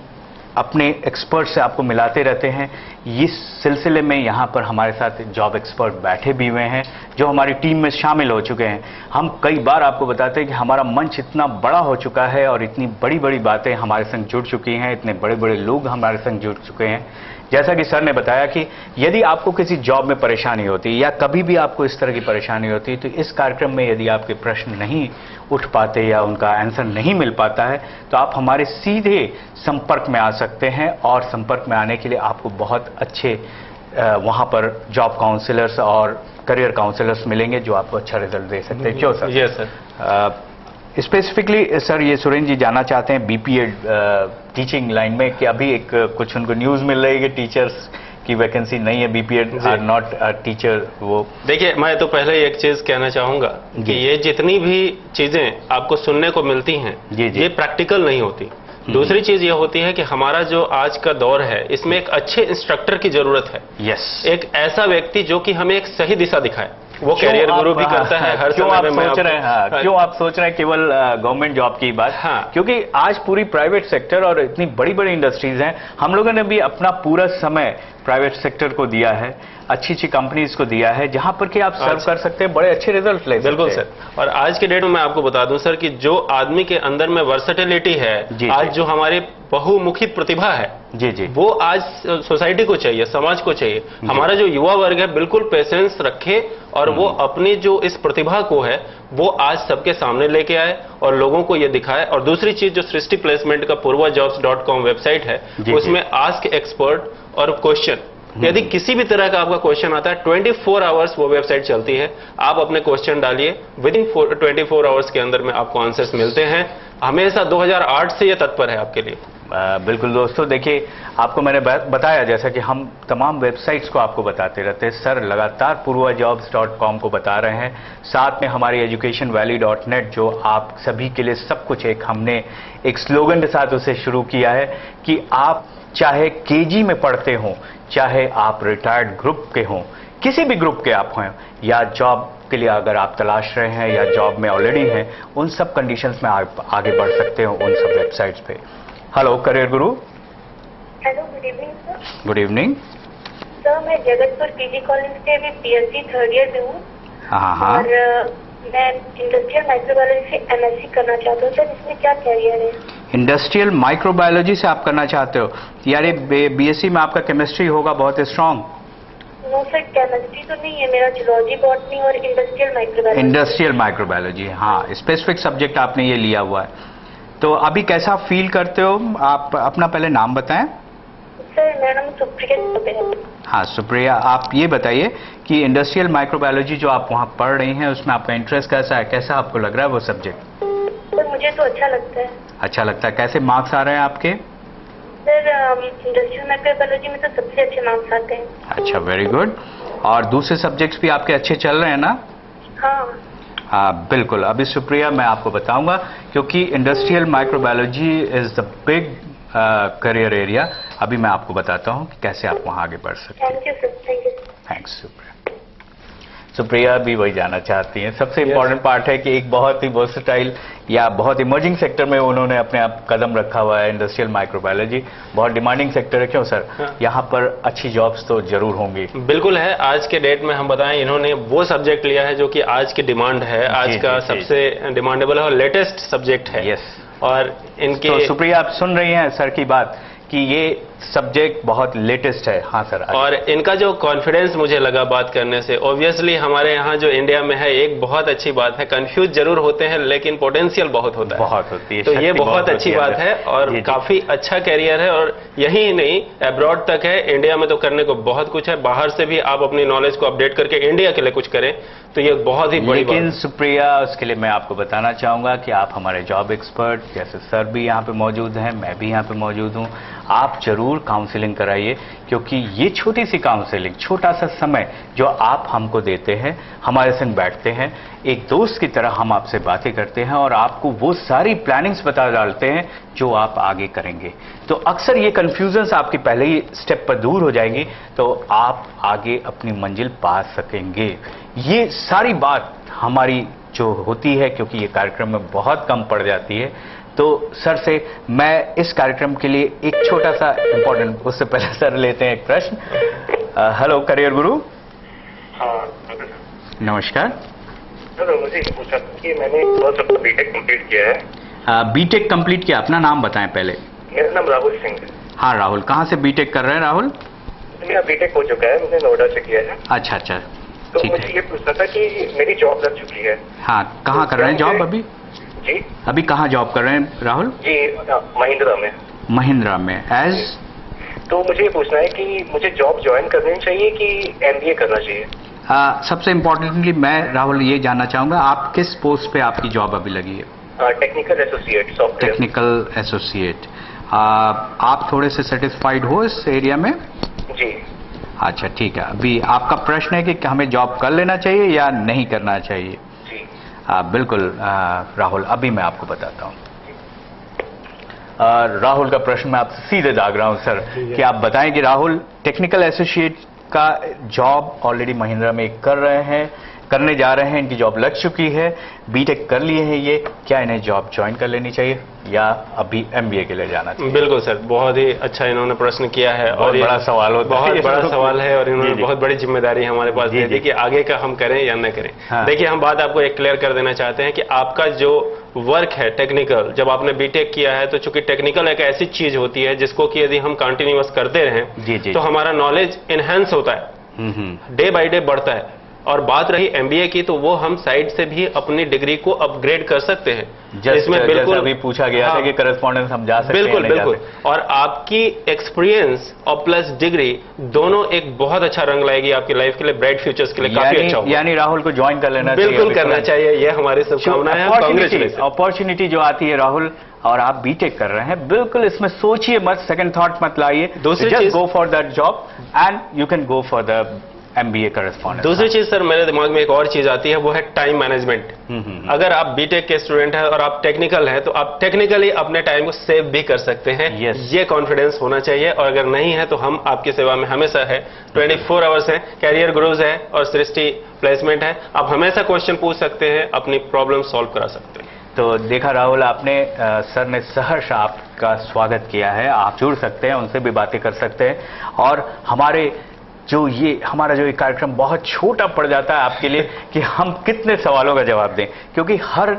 अपने एक्सपर्ट से आपको मिलाते रहते हैं। इस सिलसिले में यहाँ पर हमारे साथ जॉब एक्सपर्ट बैठे भी हुए हैं जो हमारी टीम में शामिल हो चुके हैं। हम कई बार आपको बताते हैं कि हमारा मंच इतना बड़ा हो चुका है और इतनी बड़ी बड़ी बातें हमारे संग जुड़ चुकी हैं, इतने बड़े बड़े लोग हमारे संग जुड़ चुके हैं। जैसा कि सर ने बताया कि यदि आपको किसी जॉब में परेशानी होती है या कभी भी आपको इस तरह की परेशानी होती है, तो इस कार्यक्रम में यदि आपके प्रश्न नहीं उठ पाते या उनका आंसर नहीं मिल पाता है, तो आप हमारे सीधे संपर्क में आ सकते हैं और संपर्क में आने के लिए आपको बहुत अच्छे वहाँ पर जॉब काउंसलर्स और करियर काउंसलर्स मिलेंगे जो आपको अच्छा रिजल्ट दे सकते हैं। क्यों sir? Yes sir. Specifically sir, ये सुरेंद्र जी जानना चाहते हैं बीपीएड टीचिंग लाइन में कि अभी एक कुछ उनको न्यूज़ मिल रही है कि टीचर्स की वैकेंसी नहीं है, बीपीएड आर नॉट टीचर। वो देखिए, मैं तो पहले एक चीज कहना चाहूंगा कि ये जितनी भी चीजें आपको सुनने को मिलती हैं ये प्रैक्टिकल नहीं होती। दूसरी चीज ये होती है कि हमारा जो आज का दौर है इसमें एक अच्छे इंस्ट्रक्टर की जरूरत है। यस, एक ऐसा व्यक्ति जो कि हमें एक सही दिशा दिखाए। वो कैरियर गुरु भी करता है हर क्यों समय आप सोच रहे हैं, क्यों आप सोच रहे हैं केवल गवर्नमेंट जॉब की बात? हाँ, क्योंकि आज पूरी प्राइवेट सेक्टर और इतनी बड़ी बड़ी इंडस्ट्रीज हैं, हम लोगों ने भी अपना पूरा समय प्राइवेट सेक्टर को दिया है, अच्छी अच्छी कंपनीज को दिया है, जहां पर कि आप सर्व कर सकते हैं, बड़े अच्छे रिजल्ट ले सकते हैं। बिल्कुल सर। और आज के डेट में मैं आपको बता दूं सर कि जो आदमी के अंदर में वर्सेटिलिटी है, आज जो हमारी बहुमुखी प्रतिभा है जी, वो आज सोसाइटी को चाहिए, समाज को चाहिए। हमारा जो युवा वर्ग है बिल्कुल पेशेंस रखे और वो अपनी जो इस प्रतिभा को है वो आज सबके सामने लेके आए और लोगों को ये दिखाए। और दूसरी चीज जो सृष्टि प्लेसमेंट का पूर्वाजॉब्स.com वेबसाइट है, उसमें आस्क एक्सपर्ट और क्वेश्चन, यदि किसी भी तरह का आपका क्वेश्चन आता है 24 आवर्स वो वेबसाइट चलती है। आप अपने क्वेश्चन डालिए, विद इन 24 आवर्स के अंदर में आपको आंसर्स मिलते हैं। हमेशा 2008 से ये तत्पर है आपके लिए। बिल्कुल दोस्तों, देखिए आपको मैंने बताया जैसा कि हम तमाम वेबसाइट्स को आपको बताते रहते हैं। सर लगातार purvajobs.com को बता रहे हैं, साथ में हमारी educationvalley.net जो आप सभी के लिए सब कुछ हमने एक स्लोगन के साथ उसे शुरू किया है कि आप चाहे केजी में पढ़ते हो, चाहे आप रिटायर्ड ग्रुप के हों, किसी भी ग्रुप के आप हों, या जॉब के लिए अगर आप तलाश रहे हैं या जॉब में ऑलरेडी हैं, उन सब कंडीशंस में आप आगे बढ़ सकते हो उन सब वेबसाइट्स पे। हेलो करियर गुरु। Hello, good evening sir. Good evening sir, मैं जगतपुर पीजी कॉलेज से भी पीएचडी थर्ड ईयर में हूँ। हाँ। और मैं इंडस्ट्रियल माइक्रोबायोलॉजी से एमएससी करना चाहता हूँ सर, इसमें क्या कैरियर है? इंडस्ट्रियल माइक्रोबायोलॉजी से आप करना चाहते हो? यार बीएससी में आपका केमिस्ट्री होगा बहुत स्ट्रांग। नो सर, केमिस्ट्री तो नहीं है मेरा, जूलॉजी, बॉटनी और इंडस्ट्रियल माइक्रोबायोलॉजी। इंडस्ट्रियल माइक्रोबायोलॉजी, हाँ, स्पेसिफिक सब्जेक्ट आपने ये लिया हुआ है। तो अभी कैसा फील करते हो आप? अपना पहले नाम बताएं। सर, मेरा नाम सुप्रिया है। हाँ सुप्रिया, आप ये बताइए कि इंडस्ट्रियल माइक्रोबायोलॉजी जो आप वहाँ पढ़ रही हैं उसमें आपका इंटरेस्ट कैसा है? कैसा आपको लग रहा है वो सब्जेक्ट? सर, मुझे तो अच्छा लगता है। अच्छा लगता है। कैसे मार्क्स आ रहे हैं आपके? सर, इंडस्ट्रियल माइक्रोबायोलॉजी में तो सबसे अच्छे मार्क्स आते हैं। अच्छा, वेरी गुड। और दूसरे सब्जेक्ट्स भी आपके अच्छे चल रहे हैं ना? हाँ। हाँ बिल्कुल। अभी सुप्रिया मैं आपको बताऊंगा, क्योंकि industrial microbiology is the big career area. अभी मैं आपको बताता हूँ कि कैसे आप वहाँ आगे बढ़ सकते हैं। Thank you sir, thank you. Thanks Supriya. Supriya भी वही जानना चाहती हैं। सबसे इम्पोर्टेंट पार्ट है कि एक बहुत ही वर्सेटाइल या बहुत इमर्जिंग सेक्टर में उन्होंने अपने आप कदम रखा हुआ है। इंडस्ट्रियल माइक्रोबायोलॉजी बहुत डिमांडिंग सेक्टर है, क्यों सर? हाँ। यहाँ पर अच्छी जॉब्स तो जरूर होंगी। बिल्कुल है। आज के डेट में हम बताएं, इन्होंने वो सब्जेक्ट लिया है जो कि आज की डिमांड है, आज का सबसे डिमांडेबल और लेटेस्ट सब्जेक्ट है। यस। और इनके तो सुप्रिया, आप सुन रही हैं सर की बात कि ये सब्जेक्ट बहुत लेटेस्ट है। हाँ सर। और इनका जो कॉन्फिडेंस मुझे लगा बात करने से, ऑब्वियसली हमारे यहाँ जो इंडिया में है एक बहुत अच्छी बात है, कंफ्यूज जरूर होते हैं लेकिन पोटेंशियल बहुत होता है। बहुत होती है। तो ये बहुत अच्छी बात है और काफी अच्छा कैरियर है। और यही नहीं, अब्रॉड तक है। इंडिया में तो करने को बहुत कुछ है, बाहर से भी आप अपनी नॉलेज को अपडेट करके इंडिया के लिए कुछ करें तो ये बहुत ही बड़ी बात। लेकिन सुप्रिया, उसके लिए मैं आपको बताना चाहूंगा कि आप हमारे जॉब एक्सपर्ट जैसे सर भी यहाँ पे मौजूद हैं, मैं भी यहाँ पे मौजूद हूँ। आप जरूर काउंसलिंग कराइए, क्योंकि ये छोटी सी काउंसलिंग, छोटा सा समय जो आप हमको देते हैं, हमारे संग बैठते हैं, एक दोस्त की तरह हम आपसे बातें करते हैं और आपको वो सारी प्लानिंग्स बता डालते हैं जो आप आगे करेंगे। तो अक्सर ये कंफ्यूजन्स आपकी पहले ही स्टेप पर दूर हो जाएंगी, तो आप आगे अपनी मंजिल पा सकेंगे। ये सारी बात हमारी जो होती है, क्योंकि ये कार्यक्रम में बहुत कम पड़ जाती है, तो सर से मैं इस कार्यक्रम के लिए एक छोटा सा इंपॉर्टेंट, उससे पहले सर लेते हैं एक प्रश्न। हेलो करियर गुरु। हाँ नमस्कार सर, मुझे पूछा कि मैंने बीटेक कंप्लीट किया है। बीटेक कंप्लीट किया, अपना नाम बताएं पहले। मेरा नाम राहुल सिंह है। हाँ राहुल, कहाँ से बीटेक कर रहे हैं राहुल? मेरा बीटेक हो चुका है, मैंने नोएडा से किया है। अच्छा अच्छा, तो ठीक मुझे है। ये पूछना था कि मेरी जॉब लग चुकी है। हाँ, कहाँ कर रहे हैं जॉब अभी? जी अभी कहाँ जॉब कर रहे हैं राहुल? जी, महिंद्रा में। महिंद्रा में एज? तो मुझे ये पूछना है कि मुझे जॉब ज्वाइन करनी चाहिए कि एमबीए करना चाहिए? सबसे इम्पोर्टेंटली मैं राहुल ये जानना चाहूंगा, आप किस पोस्ट पे आपकी जॉब अभी लगी है? Technical associate software. Technical associate. आप थोड़े से सेटिस्फाइड हो इस एरिया में? जी। अच्छा ठीक है। अभी आपका प्रश्न है कि हमें जॉब कर लेना चाहिए या नहीं करना चाहिए? जी बिल्कुल राहुल, अभी मैं आपको बताता हूँ। राहुल का प्रश्न मैं आपसे सीधे दाग रहा हूँ सर, कि आप बताएं कि राहुल टेक्निकल एसोसिएट का जॉब ऑलरेडी महिंद्रा में कर रहे हैं, करने जा रहे हैं, इनकी जॉब लग चुकी है, बीटेक कर लिए हैं ये, क्या इन्हें जॉब ज्वाइन कर लेनी चाहिए या अभी एमबीए के लिए जाना चाहिए? बिल्कुल सर, बहुत ही अच्छा इन्होंने प्रश्न किया है और बड़ा सवाल होता है, बहुत बड़ा सवाल है और इन्होंने बहुत बड़ी जिम्मेदारी हमारे पास दे दी कि आगे का हम करें या न करें। हाँ। देखिए, हम बात आपको एक क्लियर कर देना चाहते हैं कि आपका जो वर्क है टेक्निकल, जब आपने बीटेक किया है तो चूंकि टेक्निकल एक ऐसी चीज होती है जिसको कि यदि हम कंटिन्यूअस करते रहें तो हमारा नॉलेज इनहेंस होता है, डे बाय डे बढ़ता है। और बात रही एमबीए की, तो वो हम साइड से भी अपनी डिग्री को अपग्रेड कर सकते हैं। इसमें बिल्कुल अभी पूछा गया था कि करस्पॉन्डेंस हम जा सकते हैं, बिल्कुल बिल्कुल। और आपकी एक्सपीरियंस और प्लस डिग्री दोनों एक बहुत अच्छा रंग लाएगी आपकी लाइफ के लिए, ब्राइट फ्यूचर्स के लिए काफी अच्छा होगा। यानी राहुल को ज्वाइन कर लेना चाहिए, बिल्कुल करना चाहिए, ये हमारी शुभकामनाएं हैं। अपॉर्चुनिटी जो आती है राहुल, और आप बीटेक कर रहे हैं, बिल्कुल इसमें सोचिए मत, सेकंड थॉट मत लाइए, just go for that job and you can go for the MBA correspondent. दूसरी चीज सर मेरे दिमाग में एक और चीज आती है, वो है टाइम मैनेजमेंट। अगर आप बीटेक के स्टूडेंट हैं और आप टेक्निकल हैं, तो आप टेक्निकली अपने टाइम को सेव भी कर सकते हैं। ये कॉन्फिडेंस होना चाहिए, और अगर नहीं है तो हम आपकी सेवा में हमेशा है। 24 आवर्स है, कैरियर गुरुज है और सृष्टि प्लेसमेंट है। आप हमेशा क्वेश्चन पूछ सकते हैं, अपनी प्रॉब्लम सॉल्व करा सकते हैं। तो देखा राहुल आपने, सर ने सहर्ष आपका स्वागत किया है, आप जुड़ सकते हैं, उनसे भी बातें कर सकते हैं। और हमारा जो ये कार्यक्रम बहुत छोटा पड़ जाता है आपके लिए कि हम कितने सवालों का जवाब दें, क्योंकि हर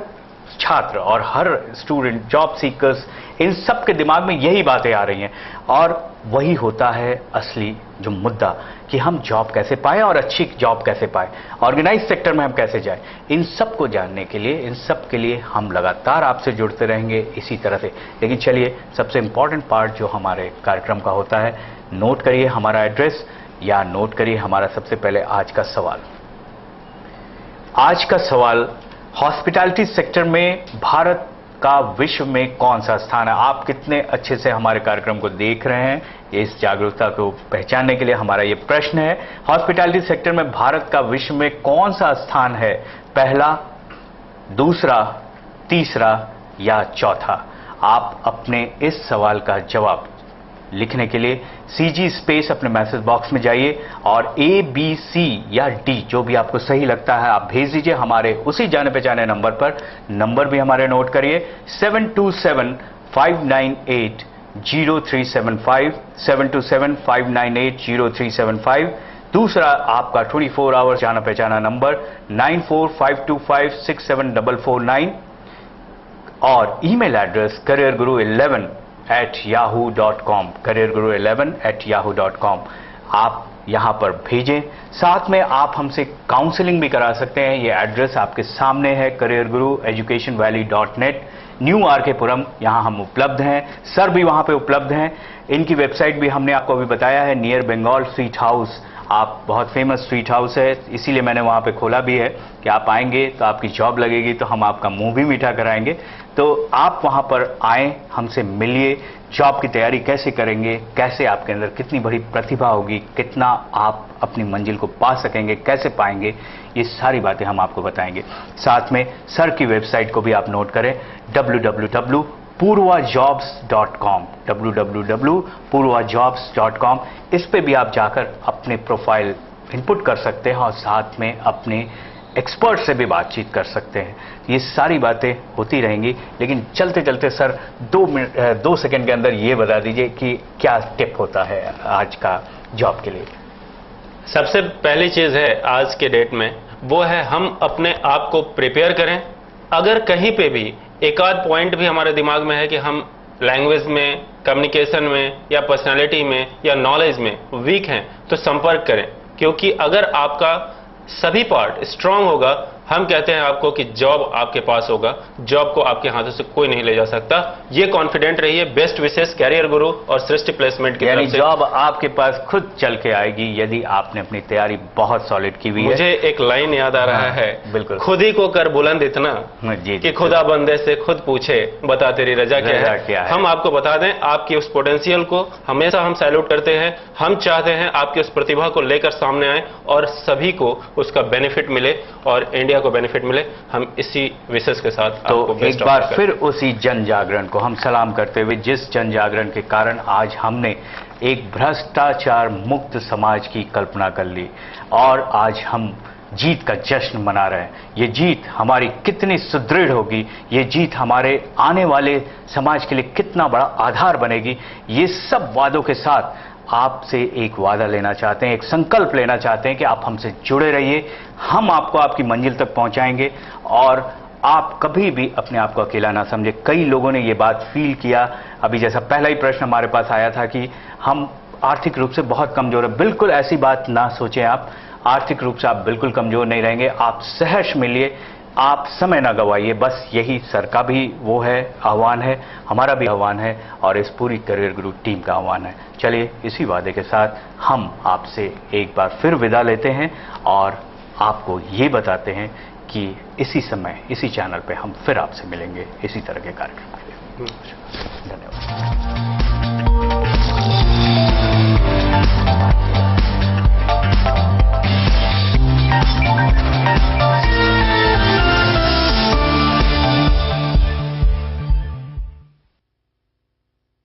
छात्र और हर स्टूडेंट, जॉब सीकर्स, इन सब के दिमाग में यही बातें आ रही हैं, और वही होता है असली जो मुद्दा कि हम जॉब कैसे पाएं और अच्छी जॉब कैसे पाएं, ऑर्गेनाइज सेक्टर में हम कैसे जाएं। इन सब को जानने के लिए, इन सब के लिए हम लगातार आपसे जुड़ते रहेंगे इसी तरह से। लेकिन चलिए, सबसे इंपॉर्टेंट पार्ट जो हमारे कार्यक्रम का होता है, नोट करिए हमारा एड्रेस, या नोट करिए हमारा सबसे पहले आज का सवाल। आज का सवाल, हॉस्पिटैलिटी सेक्टर में भारत का विश्व में कौन सा स्थान है? आप कितने अच्छे से हमारे कार्यक्रम को देख रहे हैं, इस जागरूकता को पहचानने के लिए हमारा ये प्रश्न है। हॉस्पिटैलिटी सेक्टर में भारत का विश्व में कौन सा स्थान है? पहला, दूसरा, तीसरा या चौथा? आप अपने इस सवाल का जवाब लिखने के लिए CG स्पेस अपने मैसेज बॉक्स में जाइए और A, B, C या D जो भी आपको सही लगता है आप भेज दीजिए हमारे उसी जाने पहचाने नंबर पर। नंबर भी हमारे नोट करिए, 727-598-0375, 727-598-0375। दूसरा आपका 24 आवर्स जाना पहचाना नंबर 9452567449, और ईमेल एड्रेस careerguru11@yahoo.com, careerguru11@yahoo.com आप यहां पर भेजें। साथ में आप हमसे काउंसलिंग भी करा सकते हैं, ये एड्रेस आपके सामने है, careergurueducationvalley.net, न्यू RK पुरम, यहां हम उपलब्ध हैं। सर भी वहां पे उपलब्ध हैं। इनकी वेबसाइट भी हमने आपको अभी बताया है, नियर बंगाल स्वीट हाउस। आप बहुत फेमस स्वीट हाउस है, इसीलिए मैंने वहां पे खोला भी है कि आप आएंगे तो आपकी जॉब लगेगी तो हम आपका मुंह भी मीठा कराएंगे। तो आप वहां पर आएं, हमसे मिलिए, जॉब की तैयारी कैसे करेंगे, कैसे आपके अंदर कितनी बड़ी प्रतिभा होगी, कितना आप अपनी मंजिल को पा सकेंगे, कैसे पाएंगे, ये सारी बातें हम आपको बताएंगे। साथ में सर की वेबसाइट को भी आप नोट करें, www.purvajobs.com, www.purvajobs.com। इस पे भी आप जाकर अपने प्रोफाइल इनपुट कर सकते हैं और साथ में अपने एक्सपर्ट से भी बातचीत कर सकते हैं। ये सारी बातें होती रहेंगी, लेकिन चलते चलते सर 2 सेकंड के अंदर ये बता दीजिए कि क्या टिप होता है आज का जॉब के लिए? सबसे पहली चीज है आज के डेट में, वो है हम अपने आप को प्रिपेयर करें। अगर कहीं पे भी एक आध पॉइंट भी हमारे दिमाग में है कि हम लैंग्वेज में, कम्युनिकेशन में या पर्सनालिटी में या नॉलेज में वीक हैं, तो संपर्क करें, क्योंकि अगर आपका सभी पार्ट स्ट्रांग होगा, हम कहते हैं आपको कि जॉब आपके पास होगा, जॉब को आपके हाथों से कोई नहीं ले जा सकता। ये कॉन्फिडेंट रहिए। बेस्ट विशेष कैरियर गुरु और सृष्टि प्लेसमेंट की तरफ से। जॉब आपके पास खुद चल के आएगी यदि आपने अपनी तैयारी बहुत सॉलिड की हुई है। मुझे एक लाइन याद आ रहा है, बिल्कुल, खुद ही को कर बुलंद इतना कि खुदा बंदे से खुद पूछे, बता तेरी रजा क्या है। हम आपको बता दें, आपकी उस पोटेंशियल को हमेशा हम सैल्यूट करते हैं। हम चाहते हैं आपकी उस प्रतिभा को लेकर सामने आए और सभी को उसका बेनिफिट मिले और इंडिया को बेनिफिट मिले। हम इसी विशेष के साथ तो एक बार फिर उसी जन जागरण को हम सलाम करते हुए, जिस जन जागरण के कारण आज हमने एक भ्रष्टाचार मुक्त समाज की कल्पना कर ली और आज हम जीत का जश्न मना रहे हैं। ये जीत हमारी कितनी सुदृढ़ होगी, ये जीत हमारे आने वाले समाज के लिए कितना बड़ा आधार बनेगी, ये सब वादों के साथ आपसे एक वादा लेना चाहते हैं, एक संकल्प लेना चाहते हैं कि आप हमसे जुड़े रहिए। हम आपको आपकी मंजिल तक पहुंचाएंगे और आप कभी भी अपने आप को अकेला ना समझे। कई लोगों ने ये बात फील किया, अभी जैसा पहला ही प्रश्न हमारे पास आया था कि हम आर्थिक रूप से बहुत कमजोर है। बिल्कुल ऐसी बात ना सोचें आप, आर्थिक रूप से आप बिल्कुल कमजोर नहीं रहेंगे। आप सहर्ष मिलिए, आप समय ना गवाइए। बस यही सर का भी वो है, आह्वान है, हमारा भी आह्वान है और इस पूरी करियर गुरु टीम का आह्वान है। चलिए इसी वादे के साथ हम आपसे एक बार फिर विदा लेते हैं और आपको ये बताते हैं कि इसी समय इसी चैनल पे हम फिर आपसे मिलेंगे इसी तरह के कार्यक्रम के लिए। धन्यवाद।